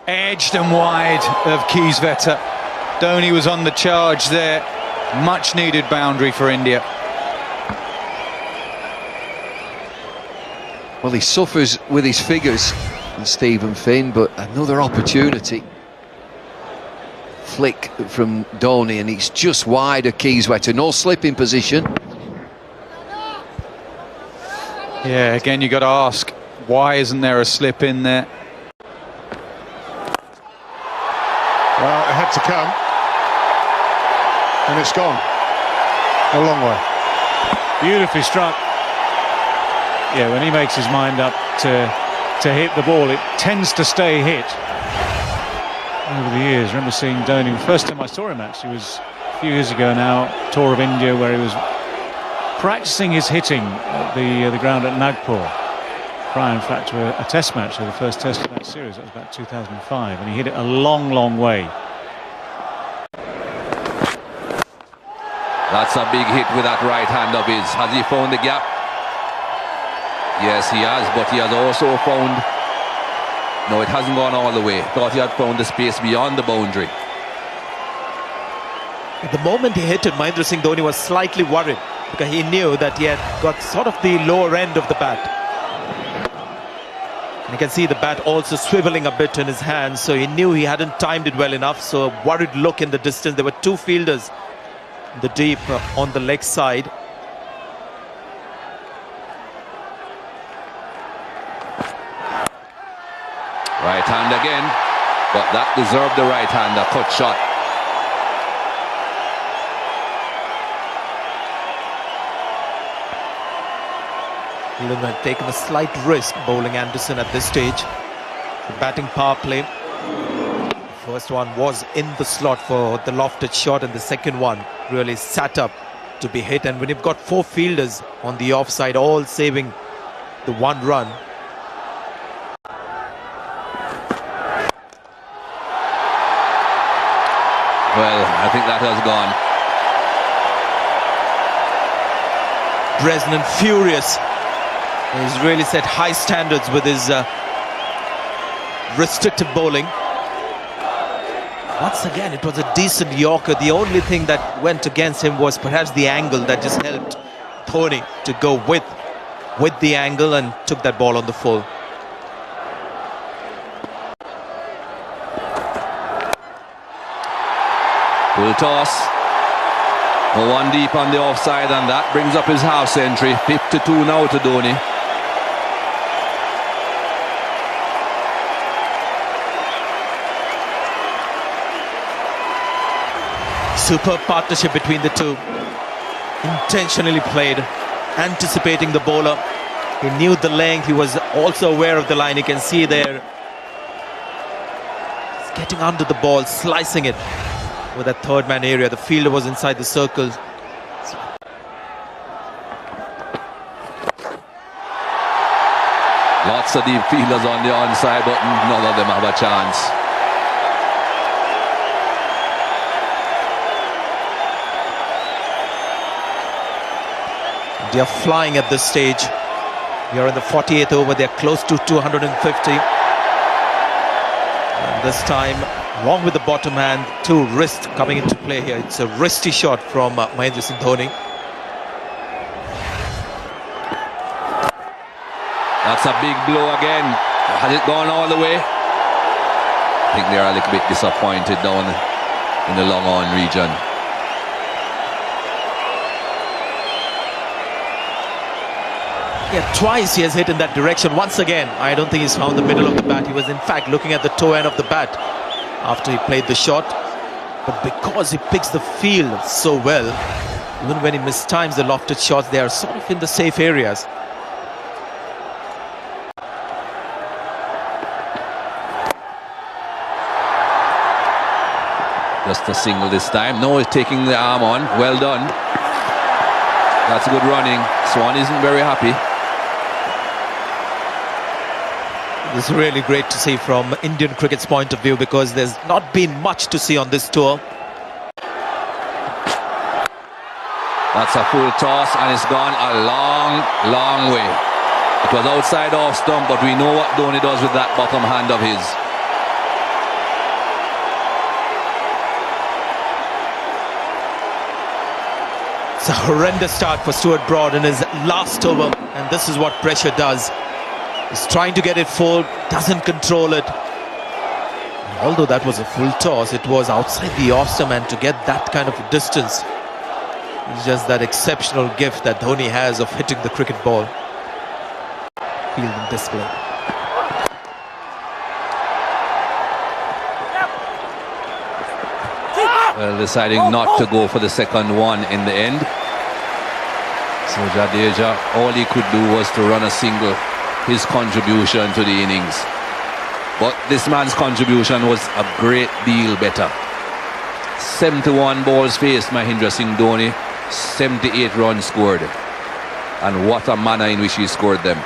Edged and wide of Keysvetter. Dhoni was on the charge there. Much needed boundary for India. Well, he suffers with his figures, Stephen Finn, but another opportunity. Flick from Dhoni, and it's just wide of Keysvetter. No slipping position. Yeah, again, you got to ask, why isn't there a slip in there? Well, it had to come, and it's gone a long way. Beautifully struck. Yeah, when he makes his mind up to hit the ball, it tends to stay hit. Over the years, I remember seeing Dhoni. The first time I saw him actually was a few years ago now, tour of India, where he was practicing his hitting at the ground at Nagpur. Prior, in fact, to a test match, the first test of that series. That was about 2005, and he hit it a long, long way. That's a big hit with that right hand of his. Has he found the gap? Yes, he has, but he has also found... No, it hasn't gone all the way. Thought he had found the space beyond the boundary. At the moment he hit it, Mahendra Singh Dhoni was slightly worried because he knew that he had got sort of the lower end of the bat. And you can see the bat also swiveling a bit in his hands, so he knew he hadn't timed it well enough. So a worried look in the distance. There were two fielders in the deep on the leg side. Right hand again, but that deserved the right hand, a cut shot. England had taken a slight risk bowling Anderson at this stage. The batting power play. The first one was in the slot for the lofted shot, and the second one really sat up to be hit. And when you've got four fielders on the offside, all saving the one run, well, I think that has gone. Bresnan furious. He's really set high standards with his restrictive bowling. Once again, it was a decent Yorker. The only thing that went against him was perhaps the angle that just helped Dhoni to go with the angle and took that ball on the full. Full toss. One deep on the offside, and that brings up his half century. 52 now to Dhoni. Superb partnership between the two. Intentionally played, anticipating the bowler. He knew the length, he was also aware of the line. You can see there. He's getting under the ball, slicing it with that third man area. The fielder was inside the circle. Lots of deep fielders on the onside, but none of them have a chance. They are flying at this stage. We are in the 48th over. They are close to 250. And this time, along with the bottom hand, two wrists coming into play here. It's a wristy shot from Mahendra Singh Dhoni. That's a big blow again. Has it gone all the way? I think they're a little bit disappointed down in the long on region. Yeah, twice he has hit in that direction. Once again, I don't think he's found the middle of the bat. He was in fact looking at the toe end of the bat after he played the shot. But because he picks the field so well, even when he mistimes the lofted shots, they are sort of in the safe areas. Just a single this time. No, he's taking the arm on. Well done. That's good running. Swan isn't very happy. It's really great to see from Indian cricket's point of view, because there's not been much to see on this tour. That's a full toss, and it's gone a long, long way. It was outside off stump, but we know what Dhoni does with that bottom hand of his. It's a horrendous start for Stuart Broad in his last over, and this is what pressure does. He's trying to get it full, doesn't control it. And although that was a full toss, it was outside the off-stump, and to get that kind of a distance is just that exceptional gift that Dhoni has of hitting the cricket ball. Fielding display. Well, deciding not to go for the second one in the end. So Jadeja, all he could do was to run a single, his contribution to the innings. But this man's contribution was a great deal better. 71 balls faced Mahindra Singh Dhoni, 78 runs scored. And what a manner in which he scored them.